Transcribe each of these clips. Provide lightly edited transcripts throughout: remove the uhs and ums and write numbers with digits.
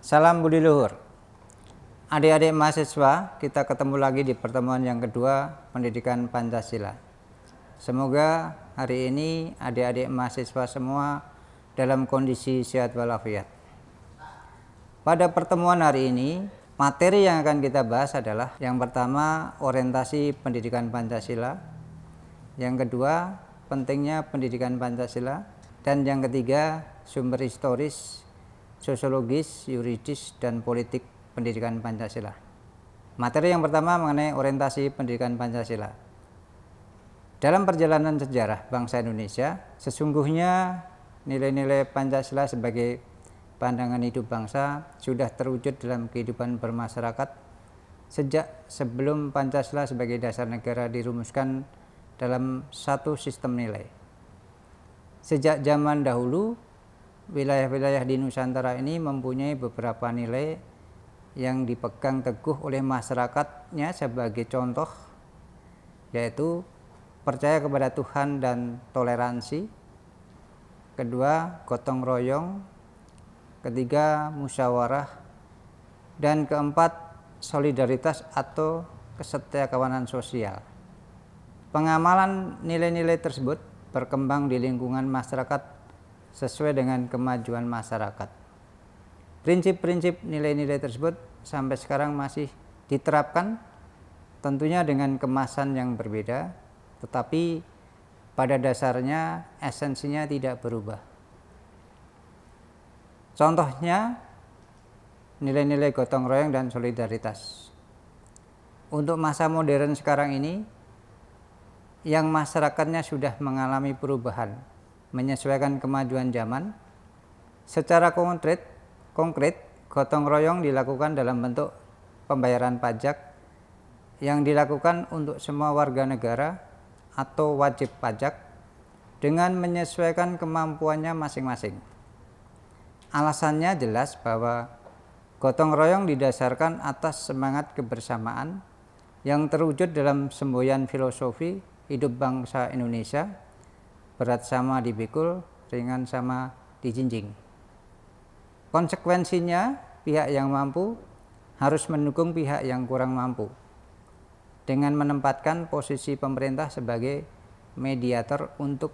Salam budi luhur. Adik-adik mahasiswa, kita ketemu lagi di pertemuan yang kedua pendidikan Pancasila. Semoga hari ini adik-adik mahasiswa semua dalam kondisi sehat walafiat. Pada pertemuan hari ini, materi yang akan kita bahas adalah yang pertama orientasi pendidikan Pancasila, yang kedua pentingnya pendidikan Pancasila, dan yang ketiga sumber historis, sosiologis, yuridis, dan politik pendidikan Pancasila. Materi yang pertama mengenai orientasi pendidikan Pancasila. Dalam perjalanan sejarah bangsa Indonesia, sesungguhnya nilai-nilai Pancasila sebagai pandangan hidup bangsa sudah terwujud dalam kehidupan bermasyarakat sejak sebelum Pancasila sebagai dasar negara dirumuskan dalam satu sistem nilai. Sejak zaman dahulu, wilayah-wilayah di Nusantara ini mempunyai beberapa nilai yang dipegang teguh oleh masyarakatnya sebagai contoh, yaitu percaya kepada Tuhan dan toleransi, kedua gotong royong, ketiga musyawarah, dan keempat solidaritas atau kesetiakawanan sosial. Pengamalan nilai-nilai tersebut berkembang di lingkungan masyarakat sesuai dengan kemajuan masyarakat. Prinsip-prinsip nilai-nilai tersebut sampai sekarang masih diterapkan, tentunya dengan kemasan yang berbeda, tetapi pada dasarnya esensinya tidak berubah. Contohnya nilai-nilai gotong royong dan solidaritas. Untuk masa modern sekarang ini, yang masyarakatnya sudah mengalami perubahan menyesuaikan kemajuan zaman, secara konkret gotong royong dilakukan dalam bentuk pembayaran pajak yang dilakukan untuk semua warga negara atau wajib pajak dengan menyesuaikan kemampuannya masing-masing. Alasannya jelas bahwa gotong royong didasarkan atas semangat kebersamaan yang terwujud dalam semboyan filosofi hidup bangsa Indonesia, berat sama dipikul, ringan sama dijinjing. Konsekuensinya, pihak yang mampu harus mendukung pihak yang kurang mampu dengan menempatkan posisi pemerintah sebagai mediator untuk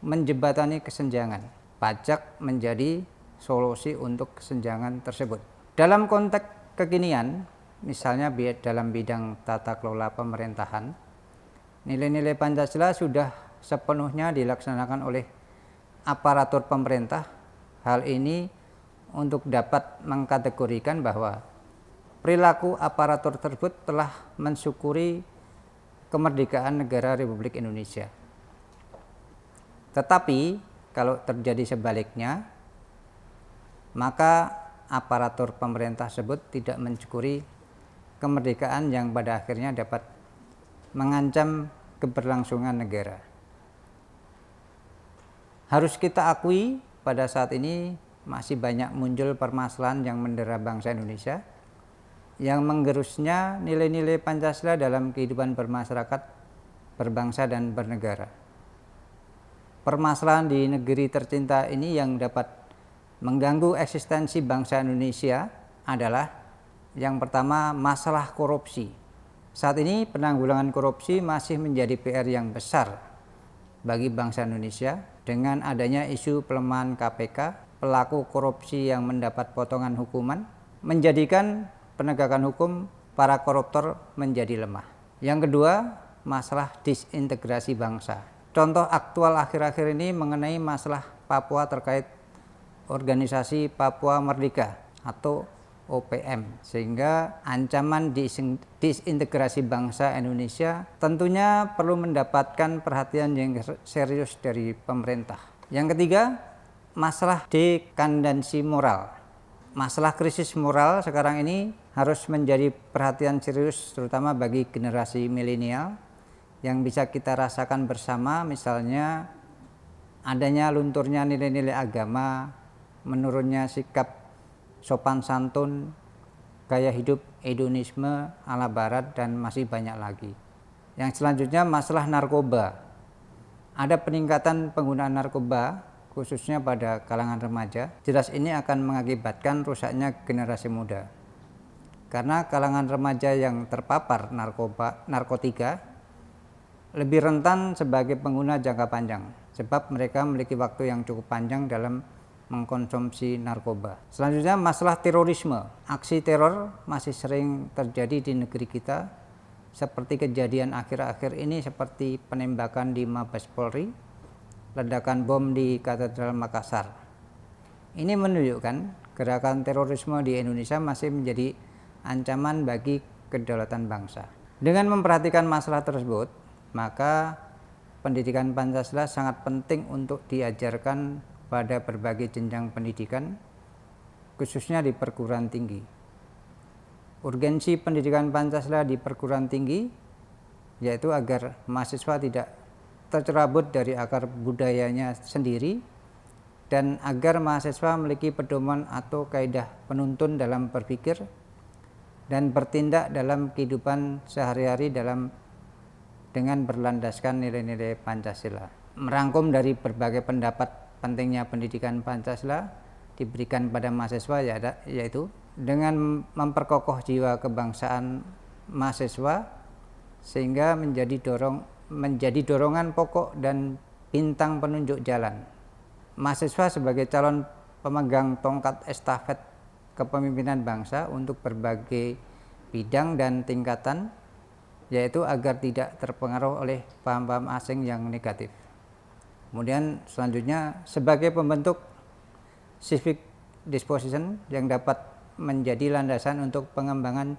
menjembatani kesenjangan. Pajak menjadi solusi untuk kesenjangan tersebut. Dalam konteks kekinian, misalnya dalam bidang tata kelola pemerintahan, nilai-nilai Pancasila sudah sepenuhnya dilaksanakan oleh aparatur pemerintah. Hal ini untuk dapat mengkategorikan bahwa perilaku aparatur tersebut telah mensyukuri kemerdekaan negara Republik Indonesia. Tetapi kalau terjadi sebaliknya, maka aparatur pemerintah tersebut tidak mensyukuri kemerdekaan yang pada akhirnya dapat mengancam keberlangsungan negara. Harus kita akui pada saat ini masih banyak muncul permasalahan yang mendera bangsa Indonesia yang menggerusnya nilai-nilai Pancasila dalam kehidupan bermasyarakat, berbangsa, dan bernegara. Permasalahan di negeri tercinta ini yang dapat mengganggu eksistensi bangsa Indonesia adalah yang pertama, masalah korupsi. Saat ini penanggulangan korupsi masih menjadi PR yang besar bagi bangsa Indonesia dengan adanya isu pelemahan KPK. Pelaku korupsi yang mendapat potongan hukuman menjadikan penegakan hukum para koruptor menjadi lemah. Yang kedua, masalah disintegrasi bangsa. Contoh aktual akhir-akhir ini mengenai masalah Papua terkait organisasi Papua Merdeka atau OPM, sehingga ancaman disintegrasi bangsa Indonesia tentunya perlu mendapatkan perhatian yang serius dari pemerintah. Yang ketiga, masalah dekandensi moral. Masalah krisis moral sekarang ini harus menjadi perhatian serius terutama bagi generasi milenial yang bisa kita rasakan bersama, misalnya adanya lunturnya nilai-nilai agama, menurunnya sikap sopan santun, gaya hidup hedonisme ala barat, dan masih banyak lagi. Yang selanjutnya masalah narkoba. Ada peningkatan penggunaan narkoba khususnya pada kalangan remaja. Jelas ini akan mengakibatkan rusaknya generasi muda. Karena kalangan remaja yang terpapar narkotika lebih rentan sebagai pengguna jangka panjang, sebab mereka memiliki waktu yang cukup panjang dalam mengkonsumsi narkoba. Selanjutnya masalah terorisme. Aksi teror masih sering terjadi di negeri kita, seperti kejadian akhir-akhir ini seperti penembakan di Mabes Polri, ledakan bom di Katedral Makassar. Ini menunjukkan gerakan terorisme di Indonesia masih menjadi ancaman bagi kedaulatan bangsa. Dengan memperhatikan masalah tersebut, maka pendidikan Pancasila sangat penting untuk diajarkan pada berbagai jenjang pendidikan, khususnya di perguruan tinggi. Urgensi pendidikan Pancasila di perguruan tinggi yaitu agar mahasiswa tidak tercerabut dari akar budayanya sendiri, dan agar mahasiswa memiliki pedoman atau kaidah penuntun dalam berpikir dan bertindak dalam kehidupan sehari-hari dengan berlandaskan nilai-nilai Pancasila. Merangkum dari berbagai pendapat pentingnya pendidikan Pancasila diberikan pada mahasiswa yaitu dengan memperkokoh jiwa kebangsaan mahasiswa sehingga menjadi dorongan pokok dan bintang penunjuk jalan. Mahasiswa sebagai calon pemegang tongkat estafet kepemimpinan bangsa untuk berbagai bidang dan tingkatan, yaitu agar tidak terpengaruh oleh paham-paham asing yang negatif. Kemudian selanjutnya sebagai pembentuk civic disposition yang dapat menjadi landasan untuk pengembangan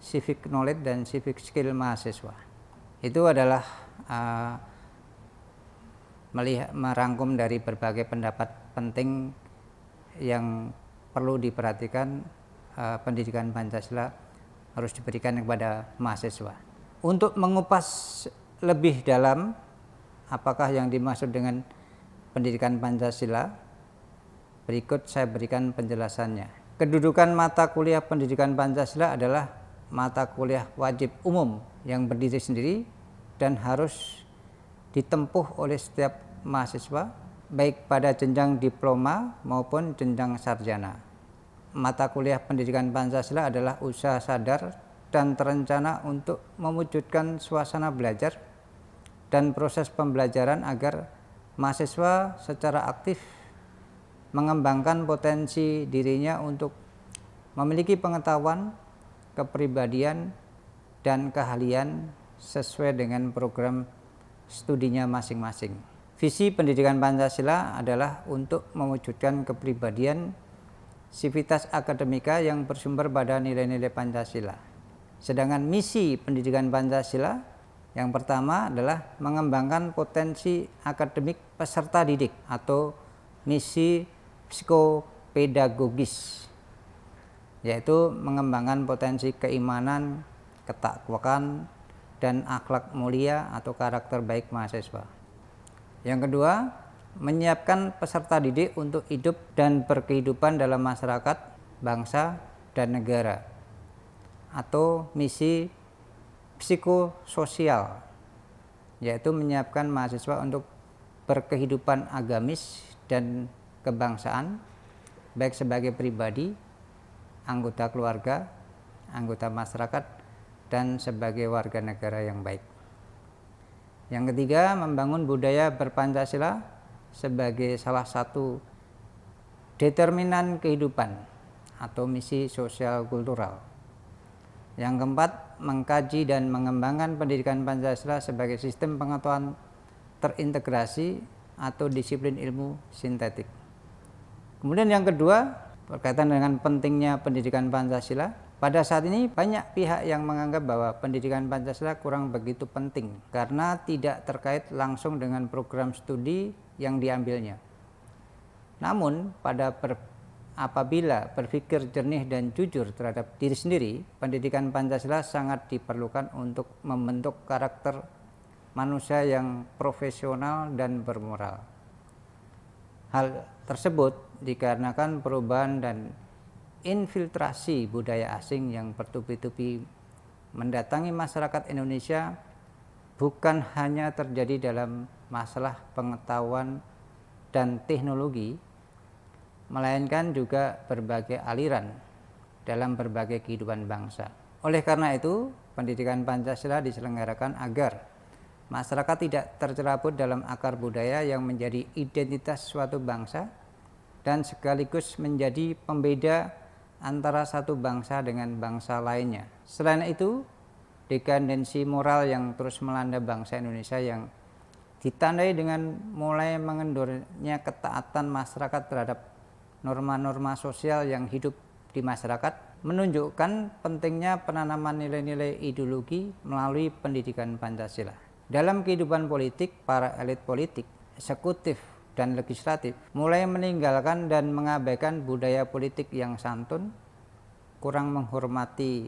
civic knowledge dan civic skill mahasiswa. Itu adalah merangkum dari berbagai pendapat penting yang perlu diperhatikan. Pendidikan Pancasila harus diberikan kepada mahasiswa. Untuk mengupas lebih dalam apakah yang dimaksud dengan pendidikan Pancasila, berikut saya berikan penjelasannya. Kedudukan mata kuliah pendidikan Pancasila adalah mata kuliah wajib umum yang berdiri sendiri dan harus ditempuh oleh setiap mahasiswa, baik pada jenjang diploma maupun jenjang sarjana. Mata kuliah pendidikan Pancasila adalah usaha sadar dan terencana untuk mewujudkan suasana belajar dan proses pembelajaran agar mahasiswa secara aktif mengembangkan potensi dirinya untuk memiliki pengetahuan, kepribadian, dan keahlian sesuai dengan program studinya masing-masing. Visi pendidikan Pancasila adalah untuk mewujudkan kepribadian sivitas akademika yang bersumber pada nilai-nilai Pancasila. Sedangkan misi pendidikan Pancasila yang pertama adalah mengembangkan potensi akademik peserta didik atau misi psikopedagogis, yaitu mengembangkan potensi keimanan, ketakwaan, dan akhlak mulia atau karakter baik mahasiswa. Yang kedua, menyiapkan peserta didik untuk hidup dan berkehidupan dalam masyarakat, bangsa, dan negara, atau misi psikososial, yaitu menyiapkan mahasiswa untuk berkehidupan agamis dan kebangsaan, baik sebagai pribadi, anggota keluarga, anggota masyarakat, dan sebagai warga negara yang baik. Yang ketiga, membangun budaya berpancasila sebagai salah satu determinan kehidupan atau misi sosial kultural. Yang keempat, mengkaji dan mengembangkan pendidikan Pancasila sebagai sistem pengetahuan terintegrasi atau disiplin ilmu sintetik. Kemudian yang kedua, berkaitan dengan pentingnya pendidikan Pancasila. Pada saat ini banyak pihak yang menganggap bahwa pendidikan Pancasila kurang begitu penting karena tidak terkait langsung dengan program studi yang diambilnya. Namun apabila berpikir jernih dan jujur terhadap diri sendiri, pendidikan Pancasila sangat diperlukan untuk membentuk karakter manusia yang profesional dan bermoral. Hal tersebut dikarenakan perubahan dan infiltrasi budaya asing yang bertubi-tubi mendatangi masyarakat Indonesia bukan hanya terjadi dalam masalah pengetahuan dan teknologi, melainkan juga berbagai aliran dalam berbagai kehidupan bangsa. Oleh karena itu, pendidikan Pancasila diselenggarakan agar masyarakat tidak tercerabut dalam akar budaya yang menjadi identitas suatu bangsa dan sekaligus menjadi pembeda antara satu bangsa dengan bangsa lainnya. Selain itu, dekadensi moral yang terus melanda bangsa Indonesia yang ditandai dengan mulai mengendornya ketaatan masyarakat terhadap norma-norma sosial yang hidup di masyarakat menunjukkan pentingnya penanaman nilai-nilai ideologi melalui pendidikan Pancasila. Dalam kehidupan politik, para elit politik, eksekutif, dan legislatif mulai meninggalkan dan mengabaikan budaya politik yang santun, kurang menghormati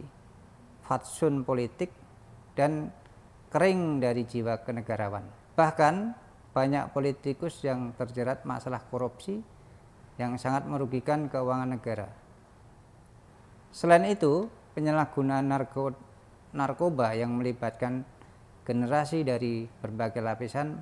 fatsun politik, dan kering dari jiwa kenegarawan. Bahkan banyak politikus yang terjerat masalah korupsi yang sangat merugikan keuangan negara. Selain itu, penyalahgunaan narkoba yang melibatkan generasi dari berbagai lapisan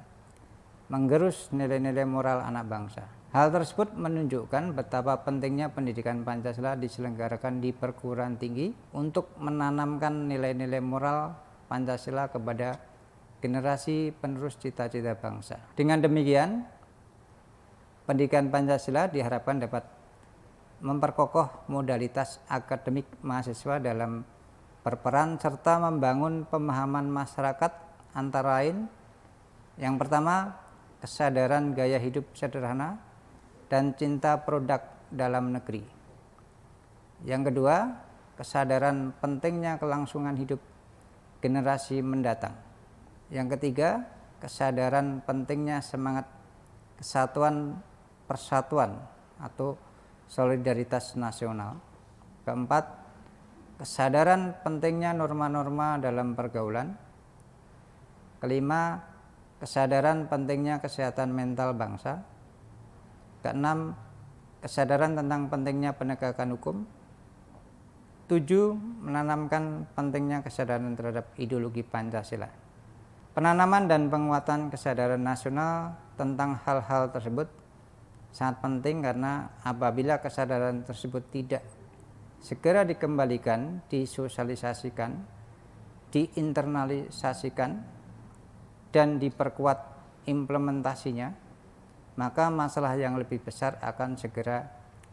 menggerus nilai-nilai moral anak bangsa. Hal tersebut menunjukkan betapa pentingnya pendidikan Pancasila diselenggarakan di perguruan tinggi untuk menanamkan nilai-nilai moral Pancasila kepada generasi penerus cita-cita bangsa. Dengan demikian, pendidikan Pancasila diharapkan dapat memperkokoh modalitas akademik mahasiswa dalam berperan serta membangun pemahaman masyarakat antara lain yang pertama, kesadaran gaya hidup sederhana dan cinta produk dalam negeri. Yang kedua, kesadaran pentingnya kelangsungan hidup generasi mendatang. Yang ketiga, kesadaran pentingnya semangat kesatuan persatuan atau solidaritas nasional. Keempat, kesadaran pentingnya norma-norma dalam pergaulan. Kelima, kesadaran pentingnya kesehatan mental bangsa. Keenam, kesadaran tentang pentingnya penegakan hukum. 7, menanamkan pentingnya kesadaran terhadap ideologi Pancasila. Penanaman dan penguatan kesadaran nasional tentang hal-hal tersebut sangat penting karena apabila kesadaran tersebut tidak segera dikembalikan, disosialisasikan, diinternalisasikan, dan diperkuat implementasinya, maka masalah yang lebih besar akan segera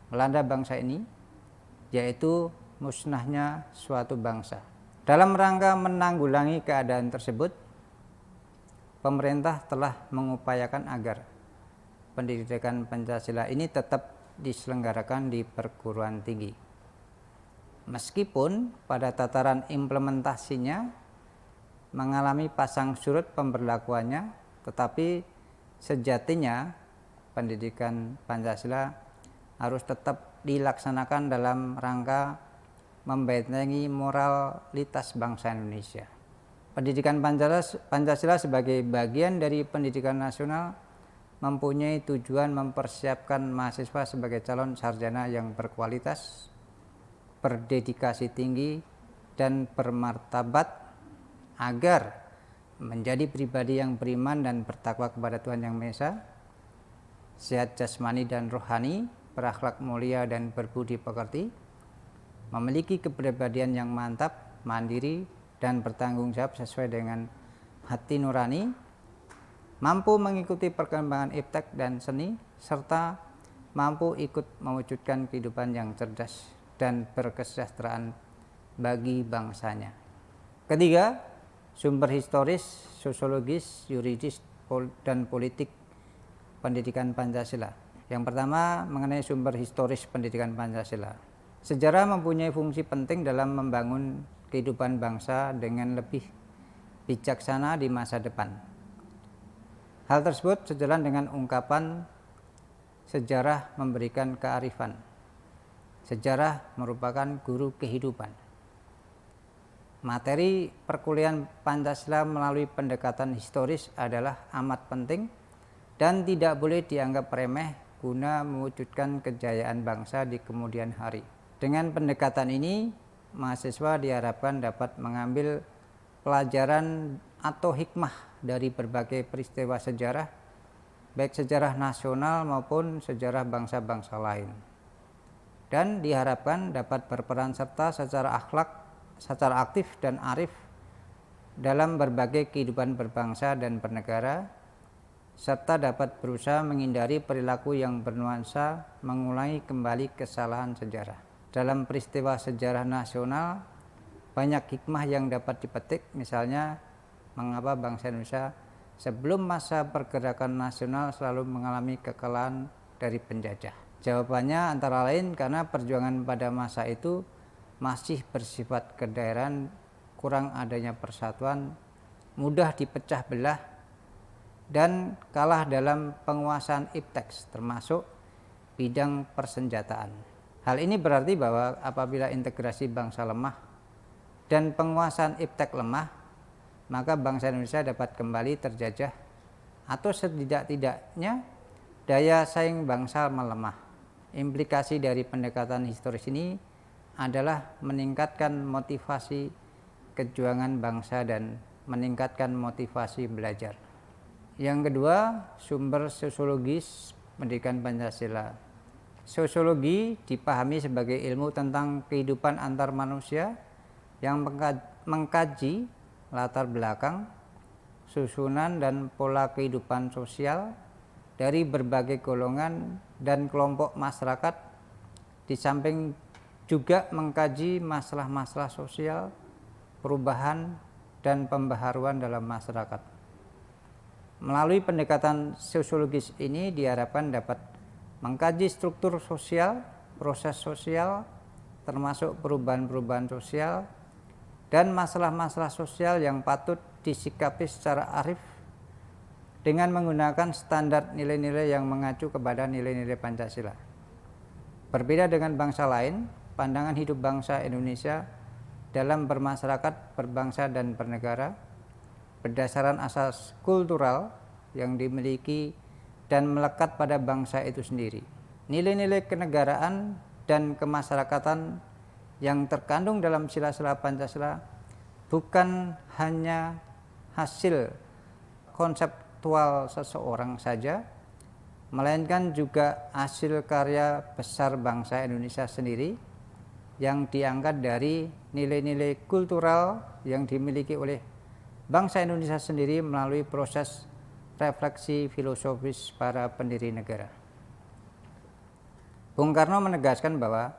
melanda bangsa ini, yaitu musnahnya suatu bangsa. Dalam rangka menanggulangi keadaan tersebut, pemerintah telah mengupayakan agar pendidikan Pancasila ini tetap diselenggarakan di perguruan tinggi. Meskipun pada tataran implementasinya mengalami pasang surut pemberlakuannya, tetapi sejatinya pendidikan Pancasila harus tetap dilaksanakan dalam rangka membentengi moralitas bangsa Indonesia. Pendidikan Pancasila sebagai bagian dari pendidikan nasional mempunyai tujuan mempersiapkan mahasiswa sebagai calon sarjana yang berkualitas, berdedikasi tinggi, dan bermartabat agar menjadi pribadi yang beriman dan bertakwa kepada Tuhan Yang Maha Esa, sehat jasmani dan rohani, berakhlak mulia dan berbudi pekerti, memiliki kepribadian yang mantap, mandiri, dan bertanggung jawab sesuai dengan hati nurani, mampu mengikuti perkembangan iptek dan seni, serta mampu ikut mewujudkan kehidupan yang cerdas dan berkesejahteraan bagi bangsanya. Ketiga, sumber historis, sosiologis, yuridis, dan politik pendidikan Pancasila. Yang pertama, mengenai sumber historis pendidikan Pancasila. Sejarah mempunyai fungsi penting dalam membangun kehidupan bangsa dengan lebih bijaksana di masa depan. Hal tersebut sejalan dengan ungkapan sejarah memberikan kearifan. Sejarah merupakan guru kehidupan. Materi perkuliahan Pancasila melalui pendekatan historis adalah amat penting dan tidak boleh dianggap remeh guna mewujudkan kejayaan bangsa di kemudian hari. Dengan pendekatan ini, mahasiswa diharapkan dapat mengambil pelajaran atau hikmah dari berbagai peristiwa sejarah baik sejarah nasional maupun sejarah bangsa-bangsa lain, dan diharapkan dapat berperan serta secara aktif dan arif dalam berbagai kehidupan berbangsa dan bernegara, serta dapat berusaha menghindari perilaku yang bernuansa mengulangi kembali kesalahan sejarah. Dalam peristiwa sejarah nasional banyak hikmah yang dapat dipetik, misalnya mengapa bangsa Indonesia sebelum masa pergerakan nasional selalu mengalami kekalahan dari penjajah. Jawabannya antara lain karena perjuangan pada masa itu masih bersifat kedaerahan, kurang adanya persatuan, mudah dipecah belah, dan kalah dalam penguasaan ipteks termasuk bidang persenjataan. Hal ini berarti bahwa apabila integrasi bangsa lemah dan penguasaan iptek lemah, maka bangsa Indonesia dapat kembali terjajah atau setidak-tidaknya daya saing bangsa melemah. Implikasi dari pendekatan historis ini adalah meningkatkan motivasi kejuangan bangsa dan meningkatkan motivasi belajar. Yang kedua, sumber sosiologis pendidikan Pancasila. Sosiologi dipahami sebagai ilmu tentang kehidupan antar manusia yang mengkaji latar belakang, susunan dan pola kehidupan sosial dari berbagai golongan dan kelompok masyarakat, di samping juga mengkaji masalah-masalah sosial, perubahan dan pembaharuan dalam masyarakat. Melalui pendekatan sosiologis ini diharapkan dapat mengkaji struktur sosial, proses sosial, termasuk perubahan-perubahan sosial, dan masalah-masalah sosial yang patut disikapi secara arif dengan menggunakan standar nilai-nilai yang mengacu kepada nilai-nilai Pancasila. Berbeda dengan bangsa lain, pandangan hidup bangsa Indonesia dalam bermasyarakat, berbangsa dan bernegara berdasarkan asas kultural yang dimiliki dan melekat pada bangsa itu sendiri. Nilai-nilai kenegaraan dan kemasyarakatan yang terkandung dalam sila-sila Pancasila bukan hanya hasil konseptual seseorang saja, melainkan juga hasil karya besar bangsa Indonesia sendiri yang diangkat dari nilai-nilai kultural yang dimiliki oleh bangsa Indonesia sendiri melalui proses refleksi filosofis para pendiri negara. Bung Karno menegaskan bahwa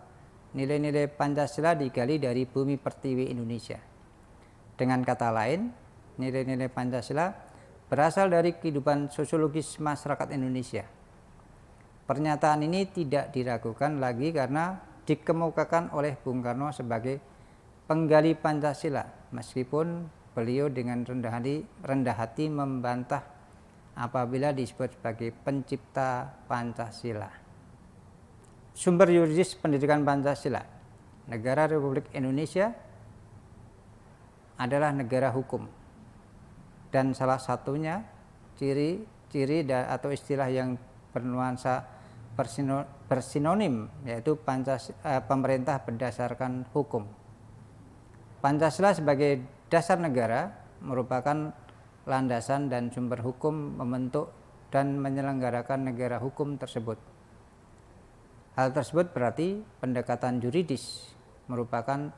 nilai-nilai Pancasila digali dari bumi pertiwi Indonesia. Dengan kata lain, nilai-nilai Pancasila berasal dari kehidupan sosiologis masyarakat Indonesia. Pernyataan ini tidak diragukan lagi karena dikemukakan oleh Bung Karno sebagai penggali Pancasila, meskipun beliau dengan rendah hati membantah apabila disebut sebagai pencipta Pancasila. Sumber yuridis pendidikan Pancasila. Negara Republik Indonesia adalah negara hukum, dan salah satunya ciri atau istilah yang bernuansa bersinonim yaitu pemerintah berdasarkan hukum. Pancasila sebagai dasar negara merupakan landasan dan sumber hukum membentuk dan menyelenggarakan negara hukum tersebut. Hal tersebut berarti pendekatan yuridis merupakan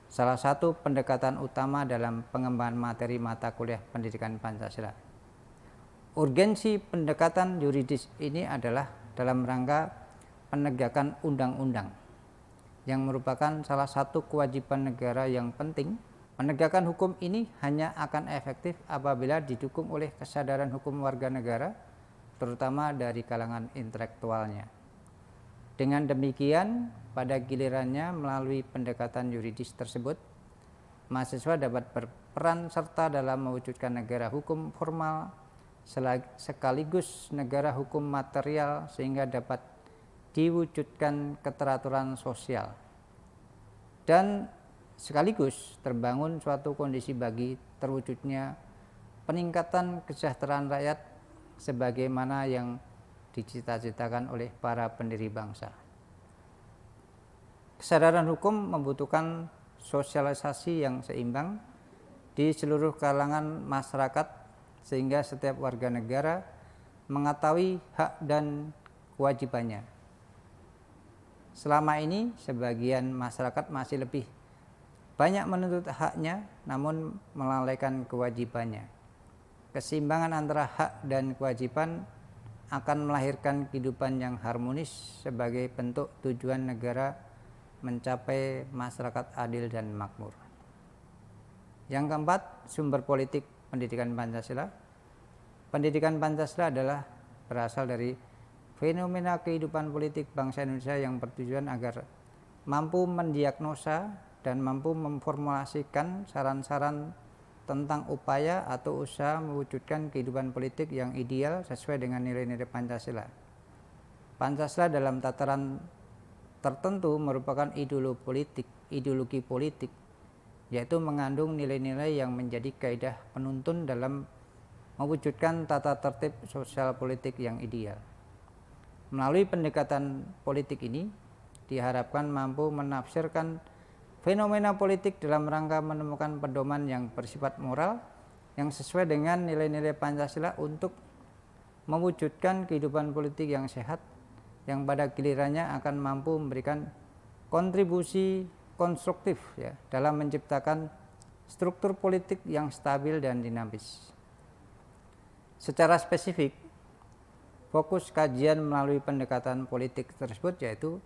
salah satu pendekatan utama dalam pengembangan materi mata kuliah pendidikan Pancasila. Urgensi pendekatan yuridis ini adalah dalam rangka penegakan undang-undang yang merupakan salah satu kewajiban negara yang penting. Penegakan hukum ini hanya akan efektif apabila didukung oleh kesadaran hukum warga negara, terutama dari kalangan intelektualnya. Dengan demikian, pada gilirannya melalui pendekatan yuridis tersebut, mahasiswa dapat berperan serta dalam mewujudkan negara hukum formal sekaligus negara hukum material sehingga dapat diwujudkan keteraturan sosial dan sekaligus terbangun suatu kondisi bagi terwujudnya peningkatan kesejahteraan rakyat sebagaimana yang dicita-citakan oleh para pendiri bangsa. Kesadaran hukum membutuhkan sosialisasi yang seimbang di seluruh kalangan masyarakat sehingga setiap warga negara mengetahui hak dan kewajibannya. Selama ini sebagian masyarakat masih lebih banyak menuntut haknya namun melalaikan kewajibannya. Keseimbangan antara hak dan kewajiban akan melahirkan kehidupan yang harmonis sebagai bentuk tujuan negara mencapai masyarakat adil dan makmur. Yang keempat, sumber politik pendidikan Pancasila. Pendidikan Pancasila adalah berasal dari fenomena kehidupan politik bangsa Indonesia yang bertujuan agar mampu mendiagnosa dan mampu memformulasikan saran-saran tentang upaya atau usaha mewujudkan kehidupan politik yang ideal sesuai dengan nilai-nilai Pancasila. Pancasila dalam tataran tertentu merupakan ideologi politik, yaitu mengandung nilai-nilai yang menjadi kaidah penuntun dalam mewujudkan tata tertib sosial politik yang ideal. Melalui pendekatan politik ini diharapkan mampu menafsirkan fenomena politik dalam rangka menemukan pedoman yang bersifat moral yang sesuai dengan nilai-nilai Pancasila untuk mewujudkan kehidupan politik yang sehat yang pada gilirannya akan mampu memberikan kontribusi konstruktif dalam menciptakan struktur politik yang stabil dan dinamis. Secara spesifik, fokus kajian melalui pendekatan politik tersebut yaitu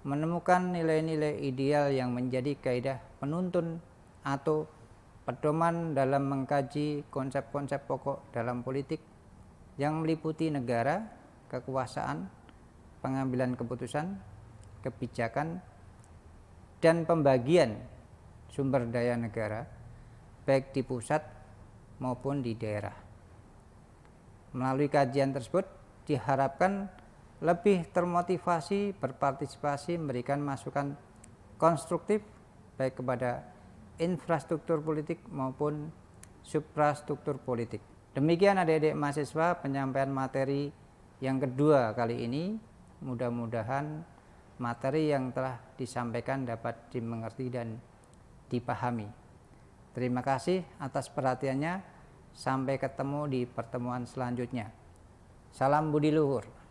menemukan nilai-nilai ideal yang menjadi kaidah penuntun atau pedoman dalam mengkaji konsep-konsep pokok dalam politik yang meliputi negara, kekuasaan, pengambilan keputusan, kebijakan, dan pembagian sumber daya negara, baik di pusat maupun di daerah. Melalui kajian tersebut diharapkan lebih termotivasi berpartisipasi memberikan masukan konstruktif baik kepada infrastruktur politik maupun suprastruktur politik. Demikian adik-adik mahasiswa penyampaian materi yang kedua kali ini. Mudah-mudahan materi yang telah disampaikan dapat dimengerti dan dipahami. Terima kasih atas perhatiannya. Sampai ketemu di pertemuan selanjutnya. Salam budi luhur.